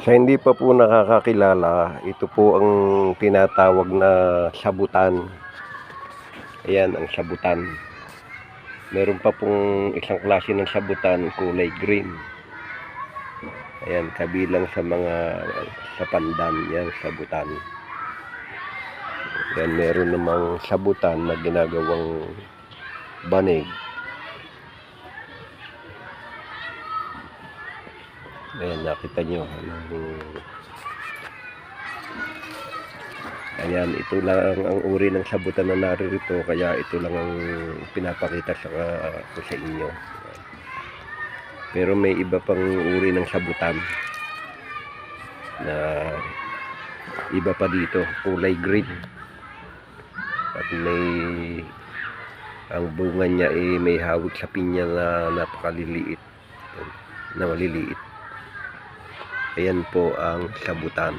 Sa hindi pa po nakakakilala, ito po ang tinatawag na sabutan. Ayan ang sabutan. Meron pa pong isang klase ng sabutan, kulay green. Ayan, kabilang sa mga sa pandan, yan sabutan. Yan, meron namang sabutan na ginagawang banig. Ayan, nakita nyo. Ayan, ito lang ang uri ng sabutan na naririto, kaya ito lang ang pinapakita ko sa inyo. Pero may iba pang uri ng sabutan na iba pa dito, kulay green. At ang bunga niya ay may hawig sa pinya na napakaliliit, na maliliit. Ayan po ang sabutan.